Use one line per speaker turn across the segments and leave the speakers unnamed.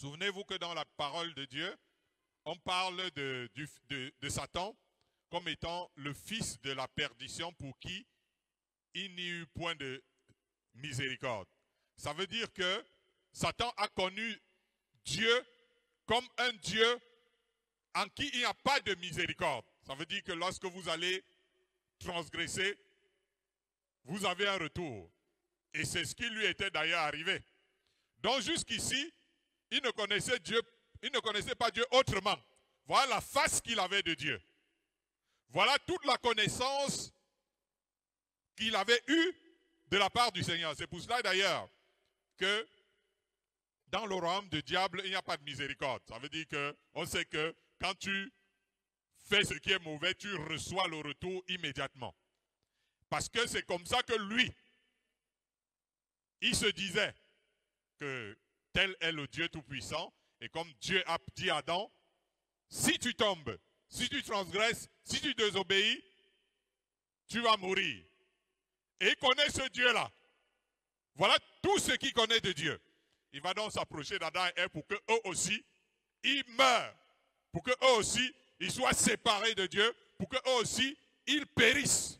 Souvenez-vous que dans la parole de Dieu, on parle de Satan comme étant le fils de la perdition pour qui il n'y eut point de miséricorde. Ça veut dire que Satan a connu Dieu comme un Dieu en qui il n'y a pas de miséricorde. Ça veut dire que lorsque vous allez transgresser, vous avez un retour. Et c'est ce qui lui était d'ailleurs arrivé. Donc jusqu'ici, il ne connaissait Dieu, il ne connaissait pas Dieu autrement. Voilà la face qu'il avait de Dieu. Voilà toute la connaissance qu'il avait eue de la part du Seigneur. C'est pour cela d'ailleurs que dans le royaume du diable, il n'y a pas de miséricorde. Ça veut dire qu'on sait que quand tu fais ce qui est mauvais, tu reçois le retour immédiatement. Parce que c'est comme ça que lui, il se disait que tel est le Dieu Tout-Puissant. Et comme Dieu a dit à Adam, si tu tombes, si tu transgresses, si tu désobéis, tu vas mourir. Et il connaît ce Dieu-là. Voilà tout ce qu'il connaît de Dieu. Il va donc s'approcher d'Adam et Ève pour qu'eux aussi, ils meurent. Pour qu'eux aussi, ils soient séparés de Dieu. Pour qu'eux aussi, ils périssent.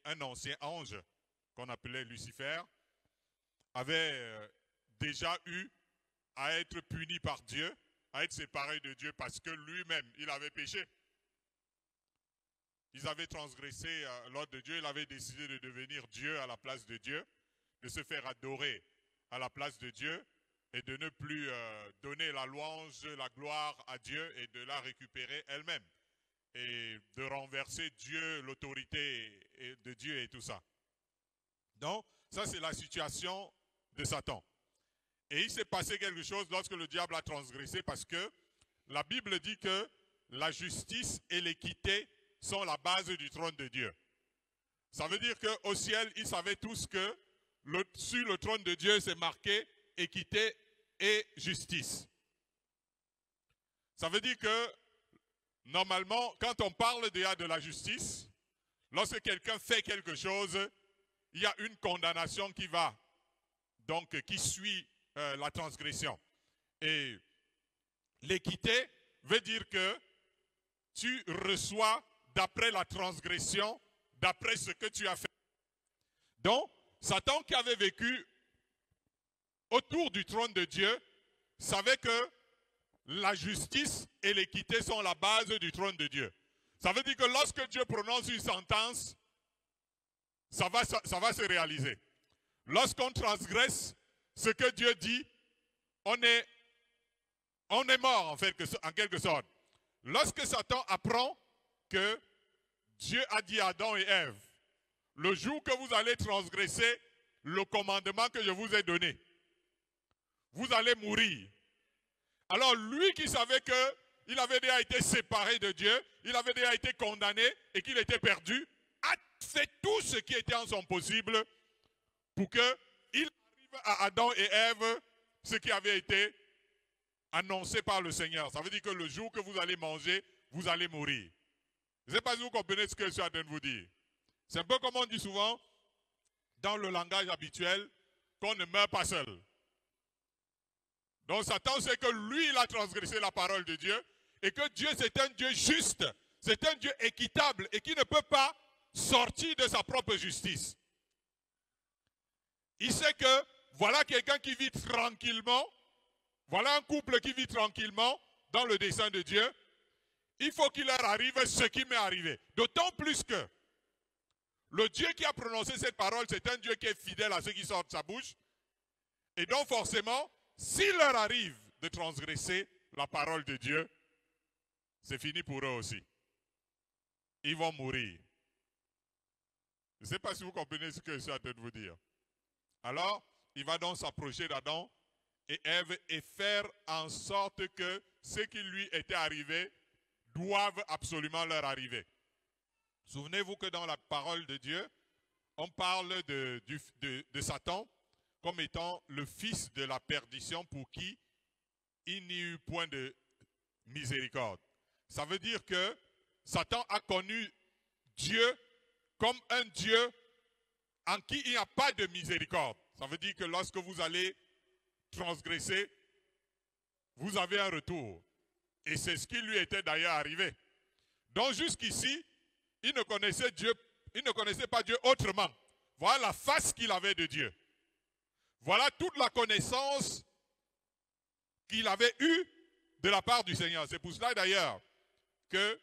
Un ancien ange qu'on appelait Lucifer avait déjà eu à être puni par Dieu, à être séparé de Dieu parce que lui-même, il avait péché. Ils avaient transgressé l'ordre de Dieu, il avait décidé de devenir Dieu à la place de Dieu, de se faire adorer à la place de Dieu et de ne plus donner la louange, la gloire à Dieu et de la récupérer elle-même. Et de renverser Dieu, l'autorité de Dieu et tout ça. Donc, ça c'est la situation de Satan. Et il s'est passé quelque chose lorsque le diable a transgressé parce que la Bible dit que la justice et l'équité sont la base du trône de Dieu. Ça veut dire qu'au ciel, ils savaient tous que sur le trône de Dieu, c'est marqué équité et justice. Ça veut dire que normalement, quand on parle déjà de la justice, lorsque quelqu'un fait quelque chose, il y a une condamnation qui va, donc qui suit la transgression. Et l'équité veut dire que tu reçois d'après la transgression, d'après ce que tu as fait. Donc, Satan qui avait vécu autour du trône de Dieu, savait que la justice et l'équité sont la base du trône de Dieu. Ça veut dire que lorsque Dieu prononce une sentence, ça va se réaliser. Lorsqu'on transgresse ce que Dieu dit, on est mort en quelque sorte. Lorsque Satan apprend que Dieu a dit à Adam et Ève, le jour que vous allez transgresser le commandement que je vous ai donné, vous allez mourir. Alors lui qui savait qu'il avait déjà été séparé de Dieu, il avait déjà été condamné et qu'il était perdu, a fait tout ce qui était en son possible pour qu'il arrive à Adam et Ève ce qui avait été annoncé par le Seigneur. Ça veut dire que le jour que vous allez manger, vous allez mourir. Je ne sais pas si vous comprenez ce que je suis en train de vous dire. C'est un peu comme on dit souvent dans le langage habituel qu'on ne meurt pas seul. Donc Satan sait que lui, il a transgressé la parole de Dieu et que Dieu, c'est un Dieu juste, c'est un Dieu équitable et qui ne peut pas sortir de sa propre justice. Il sait que voilà quelqu'un qui vit tranquillement, voilà un couple qui vit tranquillement dans le dessein de Dieu. Il faut qu'il leur arrive ce qui m'est arrivé. D'autant plus que le Dieu qui a prononcé cette parole, c'est un Dieu qui est fidèle à ce qui sort de sa bouche. Et donc forcément, s'il leur arrive de transgresser la parole de Dieu, c'est fini pour eux aussi. Ils vont mourir. Je ne sais pas si vous comprenez ce que je suis en train de vous dire. Alors, il va donc s'approcher d'Adam et Ève et faire en sorte que ce qui lui était arrivé doivent absolument leur arriver. Souvenez-vous que dans la parole de Dieu, on parle de Satan comme étant le fils de la perdition pour qui il n'y eut point de miséricorde. Ça veut dire que Satan a connu Dieu comme un Dieu en qui il n'y a pas de miséricorde. Ça veut dire que lorsque vous allez transgresser, vous avez un retour. Et c'est ce qui lui était d'ailleurs arrivé. Donc jusqu'ici, il ne connaissait pas Dieu autrement. Voilà la face qu'il avait de Dieu. Voilà toute la connaissance qu'il avait eue de la part du Seigneur. C'est pour cela d'ailleurs que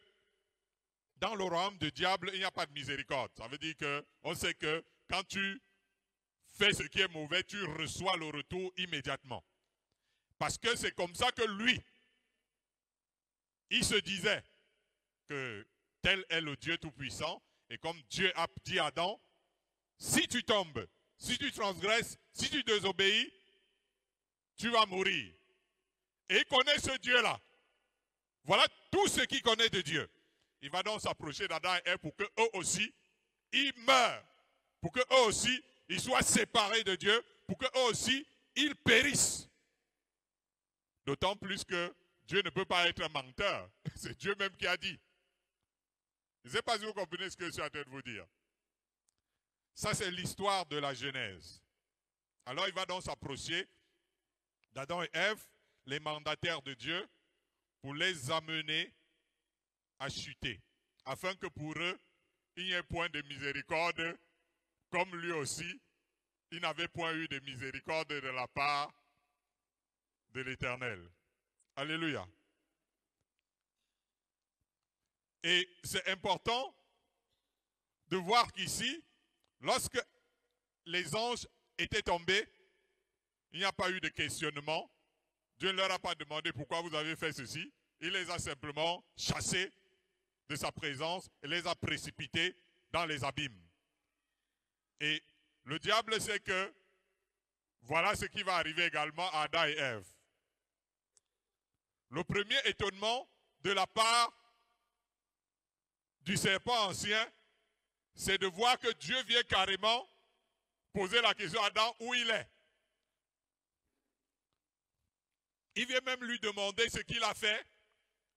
dans le royaume du diable, il n'y a pas de miséricorde. Ça veut dire qu'on sait que quand tu fais ce qui est mauvais, tu reçois le retour immédiatement. Parce que c'est comme ça que lui, il se disait que tel est le Dieu Tout-Puissant. Et comme Dieu a dit à Adam, si tu tombes, si tu transgresses, si tu désobéis, tu vas mourir. Et il connaît ce Dieu-là. Voilà tout ce qu'il connaît de Dieu. Il va donc s'approcher d'Adam et Ève pour qu'eux aussi, ils meurent. Pour qu'eux aussi, ils soient séparés de Dieu. Pour qu'eux aussi, ils périssent. D'autant plus que Dieu ne peut pas être un menteur. C'est Dieu même qui a dit. Je ne sais pas si vous comprenez ce que je suis en train de vous dire. Ça, c'est l'histoire de la Genèse. Alors, il va donc s'approcher d'Adam et Ève, les mandataires de Dieu, pour les amener à chuter, afin que pour eux, il n'y ait point de miséricorde, comme lui aussi, il n'avait point eu de miséricorde de la part de l'Éternel. Alléluia. Et c'est important de voir qu'ici, lorsque les anges étaient tombés, il n'y a pas eu de questionnement. Dieu ne leur a pas demandé pourquoi vous avez fait ceci. Il les a simplement chassés de sa présence et les a précipités dans les abîmes. Et le diable sait que voilà ce qui va arriver également à Adam et Ève. Le premier étonnement de la part du serpent ancien, c'est de voir que Dieu vient carrément poser la question à Adam où il est. Il vient même lui demander ce qu'il a fait,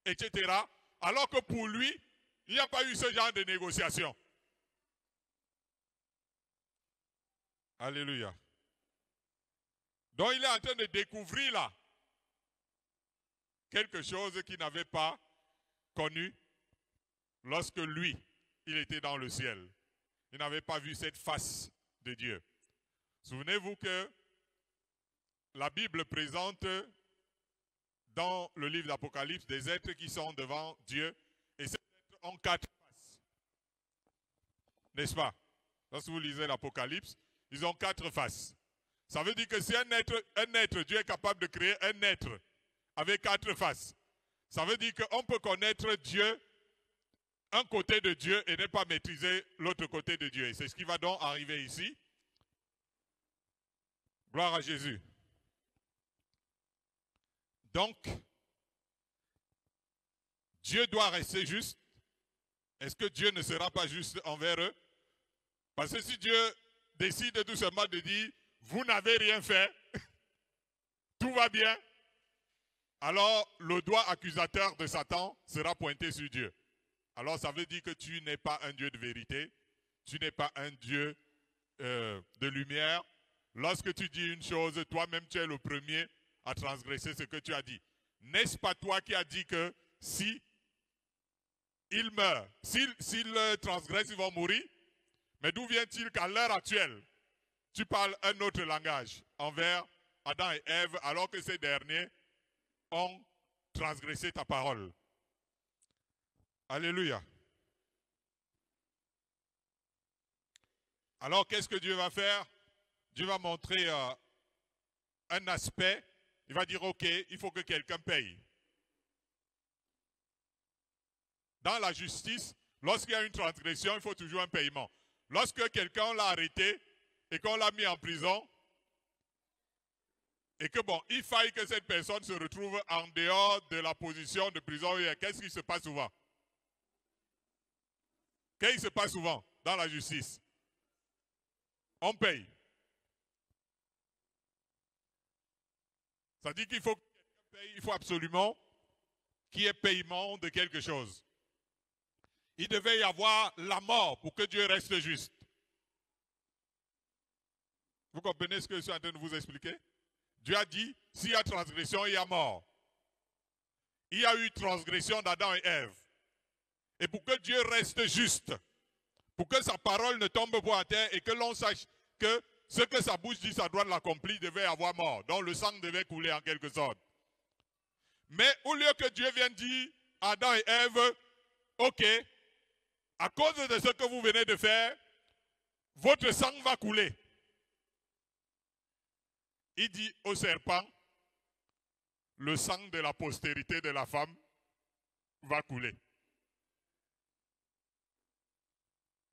etc. Alors que pour lui, il n'y a pas eu ce genre de négociation. Alléluia. Donc il est en train de découvrir là quelque chose qu'il n'avait pas connu lorsque lui, il était dans le ciel. Il n'avait pas vu cette face de Dieu. Souvenez-vous que la Bible présente dans le livre d'Apocalypse des êtres qui sont devant Dieu et ces êtres ont 4 faces. N'est-ce pas? Lorsque vous lisez l'Apocalypse, ils ont 4 faces. Ça veut dire que si un être, Dieu est capable de créer un être avec 4 faces, ça veut dire qu'on peut connaître Dieu, un côté de Dieu et ne pas maîtriser l'autre côté de Dieu. Et c'est ce qui va donc arriver ici. Gloire à Jésus. Donc, Dieu doit rester juste. Est-ce que Dieu ne sera pas juste envers eux? Parce que si Dieu décide tout simplement de dire, vous n'avez rien fait, tout va bien, alors le doigt accusateur de Satan sera pointé sur Dieu. Alors ça veut dire que tu n'es pas un Dieu de vérité, tu n'es pas un Dieu de lumière. Lorsque tu dis une chose, toi-même tu es le premier à transgresser ce que tu as dit. N'est-ce pas toi qui as dit que si ils meurent, s'ils transgressent, ils vont mourir? Mais d'où vient-il qu'à l'heure actuelle, tu parles un autre langage envers Adam et Ève alors que ces derniers ont transgressé ta parole? Alléluia. Alors qu'est-ce que Dieu va faire? Dieu va montrer un aspect. Il va dire, ok, il faut que quelqu'un paye. Dans la justice, lorsqu'il y a une transgression, il faut toujours un paiement. Lorsque quelqu'un l'a arrêté et qu'on l'a mis en prison, et que bon, il faille que cette personne se retrouve en dehors de la position de prison, qu'est-ce qui se passe souvent? Qu'est-ce qui se passe souvent dans la justice? On paye. Ça dit qu'il faut que quelqu'un paye, il faut absolument qu'il y ait paiement de quelque chose. Il devait y avoir la mort pour que Dieu reste juste. Vous comprenez ce que je suis en train de vous expliquer? Dieu a dit, s'il y a transgression, il y a mort. Il y a eu transgression d'Adam et Ève. Et pour que Dieu reste juste, pour que sa parole ne tombe pas à terre et que l'on sache que ce que sa bouche dit, ça doit l'accomplir, devait y avoir mort. Donc le sang devait couler en quelque sorte. Mais au lieu que Dieu vienne dire à Adam et Ève, ok, à cause de ce que vous venez de faire, votre sang va couler. Il dit au serpent, le sang de la postérité de la femme va couler.